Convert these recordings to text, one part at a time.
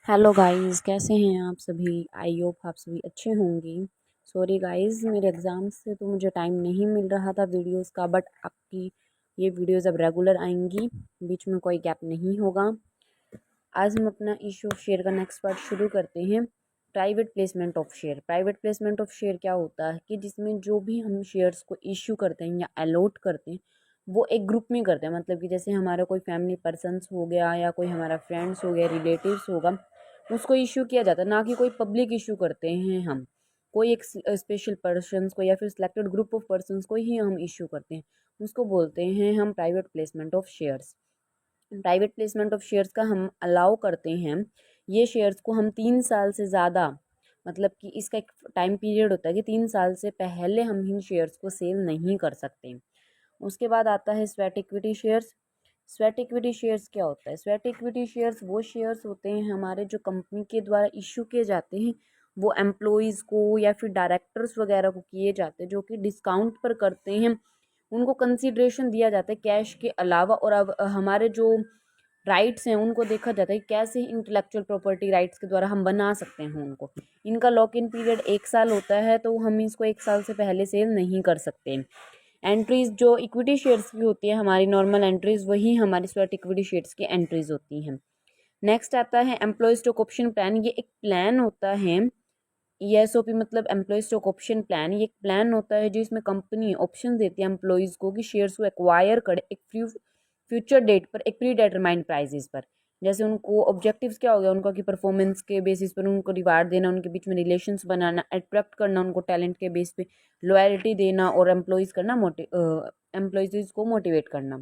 Hello guys, कैसे हैं आप सभी। आई होप आप सभी अच्छे होंगे। सॉरी गाइस, मेरे एग्ज़ाम से तो मुझे टाइम नहीं मिल रहा था वीडियोस का, बट आपकी ये वीडियोस अब रेगुलर आएंगी, बीच में कोई गैप नहीं होगा। आज हम अपना इशू ऑफ शेयर का नेक्स्ट पार्ट शुरू करते हैं। Private placement of share. Private placement of share क्या होता है कि जिसमें जो भी हम शेयर्स को इशू करते हैं या अलॉट करते हैं वो एक ग्रुप में करते हैं। मतलब कि जैसे हमारा कोई फैमिली पर्सन्स हो गया या कोई हमारा फ्रेंड्स हो गया, रिलेटिव्स होगा, उसको इशू किया जाता है, ना कि कोई पब्लिक इशू करते हैं हम। कोई एक स्पेशल पर्सन्स को या फिर सिलेक्टेड ग्रुप ऑफ पर्सन्स को ही हम इशू करते हैं, उसको बोलते हैं हम private placement of shares. Private placement of shares का हम अलाउ करते हैं ये शेयर्स को हम 3 साल से ज़्यादा, मतलब कि इसका एक टाइम पीरियड होता है कि 3 साल से पहले हम इन शेयर्स को सेल नहीं कर सकते। उसके बाद आता है sweat equity shares. Sweat equity shares क्या होता है? स्वेट इक्विटी शेयर्स वो शेयर्स होते हैं हमारे जो कंपनी के द्वारा इशू किए जाते हैं, वो एम्प्लॉयज़ को या फिर डायरेक्टर्स वगैरह को किए जाते हैं, जो कि डिस्काउंट पर करते हैं। उनको कंसीडरेशन दिया जाता है कैश के अलावा, और अब हमारे जो राइट्स हैं उनको देखा जाता है कैसे इंटेलेक्चुअल प्रॉपर्टी राइट्स के द्वारा हम बना सकते हैं उनको। इनका लॉक इन पीरियड 1 साल होता है, तो हम इसको 1 साल से पहले सेल नहीं कर सकते। एंट्रीज जो इक्विटी शेयर्स की होती है, हमारी नॉर्मल एंट्रीज, वही हमारी स्वेट इक्विटी शेयर्स की एंट्रीज होती हैं। नेक्स्ट आता है एम्प्लॉय स्टॉक ऑप्शन प्लान। ये एक प्लान होता है, ESOP मतलब एम्प्लॉय स्टॉक ऑप्शन प्लान। ये एक प्लान होता है जो इसमें कंपनी ऑप्शन देती है एम्प्लॉयज़ को कि शेयर्स को एक्वायर करे एक फ्यूचर डेट पर, एक प्री डिटरमाइंड प्राइजेस पर। जैसे उनको ऑब्जेक्टिव्स क्या हो गया उनका कि परफॉर्मेंस के बेसिस पर उनको रिवार्ड देना, उनके बीच में रिलेशंस बनाना, अट्रैक्ट करना उनको टैलेंट के बेस पे, लॉयल्टी देना और एम्प्लॉयज़ करना, एम्प्लॉयज़ को मोटिवेट करना।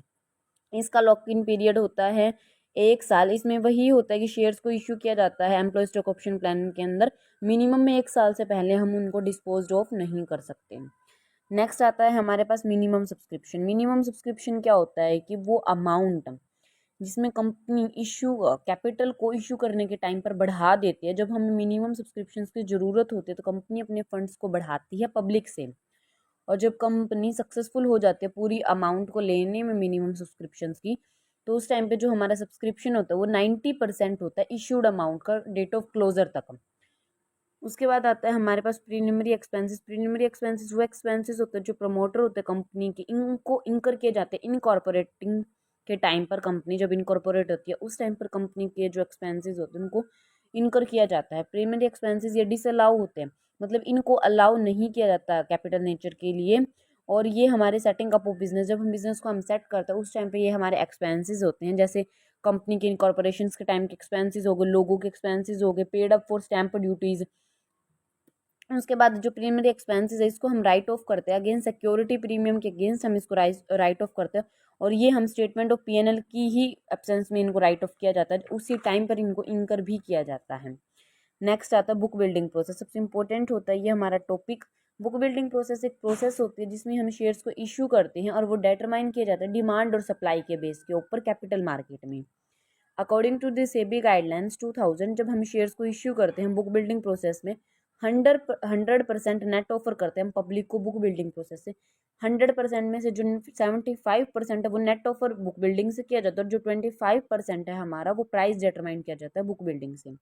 इसका लॉक इन पीरियड होता है 1 साल। इसमें वही होता है कि शेयर्स को इशू किया जाता है एम्प्लॉय स्टॉक ऑप्शन प्लान के अंदर, मिनिमम में 1 साल से पहले हम उनको डिस्पोज ऑफ नहीं कर सकते। नेक्स्ट आता है हमारे पास मिनिमम सब्सक्रिप्शन। मिनिमम सब्सक्रिप्शन क्या होता है कि वो अमाउंट जिसमें कंपनी इशू कैपिटल को इशू करने के टाइम पर बढ़ा देती है। जब हमें मिनिमम सब्सक्रिप्शन की ज़रूरत होती है तो कंपनी अपने फंड्स को बढ़ाती है पब्लिक से, और जब कंपनी सक्सेसफुल हो जाती है पूरी अमाउंट को लेने में मिनिमम सब्सक्रिप्शंस की, तो उस टाइम पे जो हमारा सब्सक्रिप्शन होता है वो 90% होता है इशूड अमाउंट का डेट ऑफ क्लोजर तक। उसके बाद आता है हमारे पास प्रीलिमिनरी एक्सपेंसेस। प्रीलिमिनरी एक्सपेंसेस वो एक्सपेंसेस होते हैं जो प्रमोटर होते हैं कंपनी के, इनको इनकर किए जाते हैं इनकॉर्पोरेटिंग के टाइम पर। कंपनी जब इनकॉर्पोरेट होती है उस टाइम पर कंपनी के जो एक्सपेंसेस होते हैं उनको इनकर किया जाता है। प्रीलिमिनरी एक्सपेंसेस ये डिसअलाउ होते हैं, मतलब इनको अलाउ नहीं किया जाता कैपिटल नेचर के लिए। और ये हमारे सेटिंग अप ऑफ बिजनेस, जब हम बिजनेस को हम सेट करते हैं उस टाइम पे ये हमारे एक्सपेंसेस होते हैं। जैसे कंपनी के इनकॉर्पोरेशन के टाइम के एक्सपेंसेस हो गए, लोगों के एक्सपेंसेस हो गए, paid up for stamp duties. उसके बाद जो प्रीमियम एक्सपेंसेस है इसको हम राइट ऑफ करते हैं अगेंस्ट सिक्योरिटी प्रीमियम के अगेंस्ट हम इसको राइट ऑफ करते हैं। और ये हम स्टेटमेंट ऑफ P&L की ही एब्सेंस में इनको राइट ऑफ किया जाता है, उसी टाइम पर इनको इनकर भी किया जाता है। नेक्स्ट आता है बुक बिल्डिंग प्रोसेस। सबसे इंपॉर्टेंट होता है ये हमारा टॉपिक। बुक बिल्डिंग प्रोसेस एक प्रोसेस होती है जिसमें हम शेयर्स को इशू करते हैं और वो डिटरमाइन किया जाता है डिमांड और सप्लाई के बेस के ऊपर कैपिटल मार्केट में। According to the SEBI guidelines 2000, जब हम शेयर्स को इश्यू करते हैं बुक बिल्डिंग प्रोसेस में 100% नेट ऑफर करते हैं हम पब्लिक को बुक बिल्डिंग प्रोसेस से। 100% में से जो 75% है वो नेट ऑफर बुक बिल्डिंग से किया जाता है, और जो 25% है हमारा वो प्राइस डिटरमाइन किया जाता है बुक बिल्डिंग से।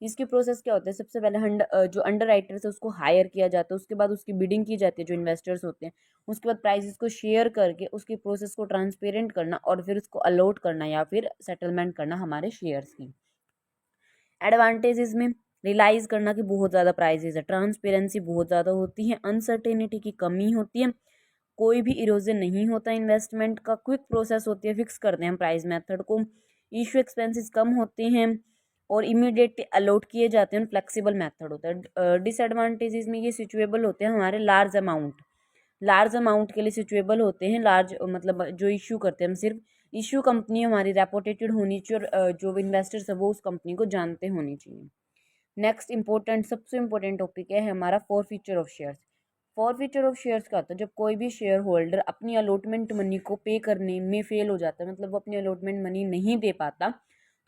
इसकी प्रोसेस क्या होता है? सबसे पहले जो अंडर राइटर्स है उसको हायर किया जाता है, उसके बाद उसकी बिडिंग की जाती है जो इन्वेस्टर्स होते हैं, उसके बाद प्राइसेस को शेयर करके उसकी प्रोसेस को ट्रांसपेरेंट करना और फिर उसको अलॉट करना या फिर सेटलमेंट करना हमारे शेयर्स की। एडवांटेजेस में रियलाइज करना कि बहुत ज़्यादा प्राइजेस है, ट्रांसपेरेंसी बहुत ज़्यादा होती है, अनसर्टेनिटी की कमी होती है, कोई भी इरोजन नहीं होता इन्वेस्टमेंट का, क्विक प्रोसेस होती है, फिक्स करते हैं हम प्राइस मेथड को, इशू एक्सपेंसेस कम होते हैं और इमीडिएट अलॉट किए जाते हैं, फ्लेक्सिबल मेथड होता है। डिसएडवांटेजेस में ये सिचुएबल होते हैं हमारे लार्ज अमाउंट के लिए सिचुएबल होते हैं। लार्ज मतलब जो इशू करते हैं हम, सिर्फ इशू कंपनी हमारी रेपुटेटेड होनी चाहिए और जो इन्वेस्टर्स है वो उस कंपनी को जानते होनी चाहिए। नेक्स्ट इंपॉर्टेंट, सबसे इंपॉर्टेंट टॉपिक है हमारा for feature of shares. For feature of shares का होता है जब कोई भी शेयर होल्डर अपनी अलॉटमेंट मनी को पे करने में फेल हो जाता है, मतलब वो अपनी अलॉटमेंट मनी नहीं दे पाता,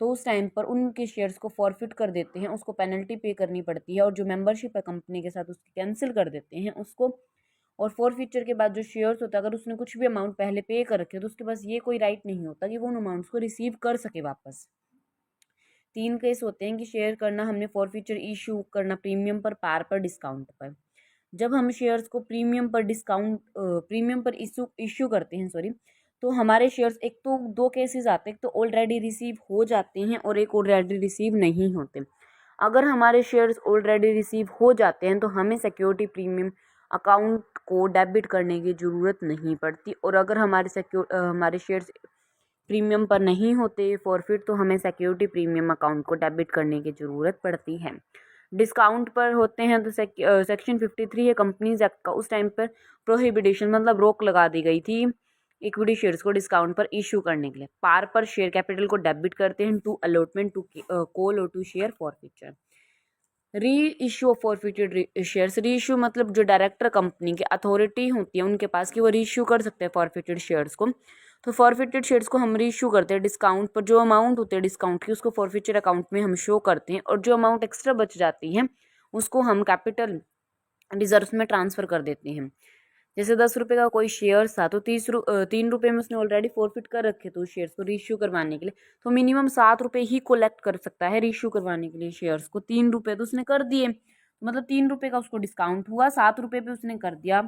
तो उस टाइम पर उनके शेयर्स को फॉरफिट कर देते हैं, उसको पेनल्टी पे करनी पड़ती है, और जो मेंबरशिप है कंपनी के साथ उसकी कैंसिल कर देते हैं उसको। और फॉर फीचर के बाद जो शेयर्स होता है, अगर उसने कुछ भी अमाउंट पहले पे कर रखे तो उसके पास ये कोई राइट नहीं होता कि वो उन अमाउंट्स को रिसीव कर सके वापस। तीन केस होते हैं कि शेयर करना हमने फॉरफीचर इशू करना प्रीमियम पर, पार पर, डिस्काउंट पर। जब हम शेयर्स को प्रीमियम पर इशू करते हैं तो हमारे शेयर्स, एक तो दो केसेस आते हैं, एक तो ऑलरेडी रिसीव हो जाते हैं और एक ऑलरेडी रिसीव नहीं होते। अगर हमारे शेयर्स ऑलरेडी रिसीव हो जाते हैं तो हमें सिक्योरिटी प्रीमियम अकाउंट को डेबिट करने की ज़रूरत नहीं पड़ती, और अगर हमारे शेयर्स प्रीमियम पर नहीं होते फॉरफिट, तो हमें सिक्योरिटी प्रीमियम अकाउंट को डेबिट करने की ज़रूरत पड़ती है। डिस्काउंट पर होते हैं तो सेक्शन 53 है कंपनीज एक्ट का, उस टाइम पर प्रोहिबिटेशन मतलब रोक लगा दी गई थी इक्विटी शेयर्स को डिस्काउंट पर इशू करने के लिए। पार पर शेयर कैपिटल को डेबिट करते हैं टू अलॉटमेंट, टू कॉल और टू शेयर फॉरफीचर। री इशू ऑफ फॉरफीटेड शेयर्स, री इशू मतलब जो डायरेक्टर कंपनी की अथॉरिटी होती है उनके पास कि वो री इशू कर सकते हैं फॉरफीटेड शेयर्स को। तो फॉरफीटेड शेयर्स को हम री इशू करते हैं डिस्काउंट पर, जो अमाउंट होती है डिस्काउंट की उसको फॉरफीचर अकाउंट में हम शो करते हैं, और जो अमाउंट एक्स्ट्रा बच जाती है उसको हम कैपिटल रिजर्व में ट्रांसफ़र कर देते हैं। जैसे 10 रुपये का कोई शेयर था तो 3 रुपये में उसने ऑलरेडी फॉरफिट कर रखे तो शेयर्स को रीइश्यू करवाने के लिए, तो मिनिमम 7 रुपये ही कलेक्ट कर सकता है रीइश्यू करवाने के लिए शेयर्स को। 3 रुपये तो उसने कर दिए, मतलब 3 रुपये का उसको डिस्काउंट हुआ, 7 रुपये पे उसने कर दिया,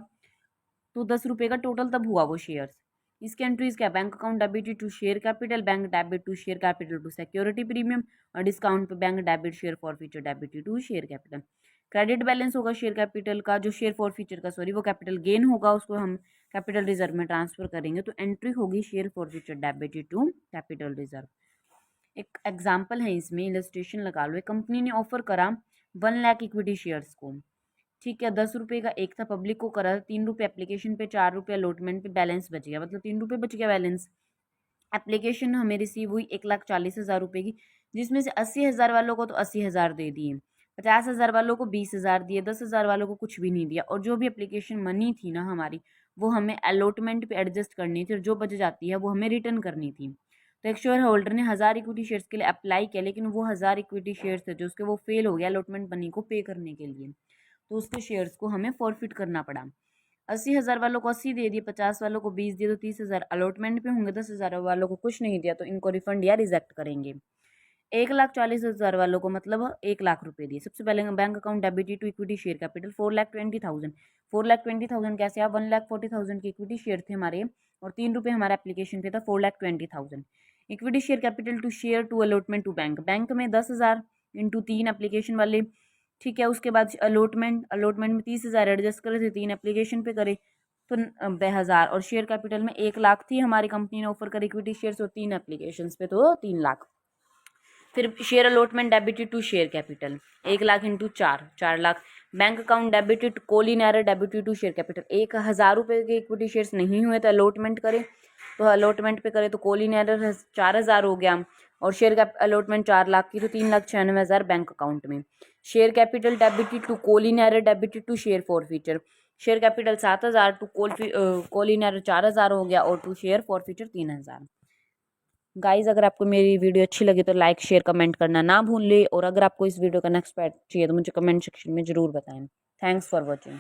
तो 10 रुपये का टोटल तब हुआ वो शेयर्स। इसके एंट्रीज क्या, bank account debit to share capital, bank debit to share capital to security premium, और डिस्काउंट पे bank debit share forfeiture debit to share capital. Credit balance होगा शेयर कैपिटल का, जो शेयर फॉरफीचर का वो capital gain होगा, उसको हम कैपिटल रिजर्व में ट्रांसफर करेंगे, तो एंट्री होगी share forfeiture debit to capital reserve. एक एग्जाम्पल है इसमें, इलस्ट्रेशन लगा लो। एक कंपनी ने ऑफर करा 1 लाख इक्विटी शेयर्स को, ठीक है, 10 रुपये का एक था, पब्लिक को करा 3 रुपये एप्लीकेशन पे, 4 रुपये अलॉटमेंट पे, बैलेंस बच गया, मतलब 3 रुपये बच गया बैलेंस। एप्लीकेशन हमें रिसीव हुई 1,40,000 रुपये की, जिसमें से 80,000 वालों को तो 80,000 दे दिए, 50,000 वालों को 20,000 दिए, 10,000 वालों को कुछ भी नहीं दिया, और जो भी एप्लीकेशन मनी थी ना हमारी, वो हमें अलॉटमेंट पे एडजस्ट करनी थी, और जो बच जाती है वो हमें रिटर्न करनी थी। तो एक शेयर होल्डर ने 1000 इक्विटी शेयर्स के लिए अप्लाई किया, लेकिन वो 1000 इक्विटी शेयर्स थे जो उसके वो फेल हो गया अलॉटमेंट मनी को पे करने के लिए, तो उसके शेयर्स को हमें फॉरफिट करना पड़ा। 80,000 वालों को 80 दे दिए, 50 वालों को 20 दिए, तो 30,000 अलॉटमेंट पे होंगे, 10,000 वालों को कुछ नहीं दिया तो इनको रिफंड या रिजेक्ट करेंगे। 1,40,000 वालों को मतलब 1 लाख रुपए दिए। सबसे पहले bank account debit to equity share capital 4,20,000। 4,20,000 कैसे आप, 1,40,000 के इक्विटी शेयर थे हमारे, और 3 रुपये हमारा एप्लीकेशन पे था, 4,20,000। Equity share capital to share to allotment to bank, bank में 10,000 इंटू 3 एप्लीकेशन वाले, ठीक है। उसके बाद अलॉटमेंट में 30,000 एडजस्ट करे थे, 3 एप्लीकेशन पे करे तो 90,000, और शेयर कैपिटल में 1 लाख थी हमारी कंपनी ने ऑफर करी इक्विटी शेयर, और 3 एप्लीकेशन पे तो 3 लाख। फिर share allotment debited to share capital 1 lakh into 4 lakh. Bank account debited call in arrear debited to share capital, 1,000 रुपये के इक्विटी शेयर्स नहीं हुए तो अलॉटमेंट करे, तो अलॉटमेंट पे करे तो कॉलिन एरर 4,000 हो गया, और शेयर कैप अलॉटमेंट 4 लाख की तो 3,96,000 बैंक अकाउंट में। Share capital debited to call in arrear debited to share forfeiture, share capital 7,000 to call in arrear 4,000 हो गया, और टू शेयर फॉरफीचर 3,000। गाइज अगर आपको मेरी वीडियो अच्छी लगी तो लाइक शेयर कमेंट करना ना भूलें, और अगर आपको इस वीडियो का नेक्स्ट पार्ट चाहिए तो मुझे कमेंट सेक्शन में ज़रूर बताएं। Thanks for watching.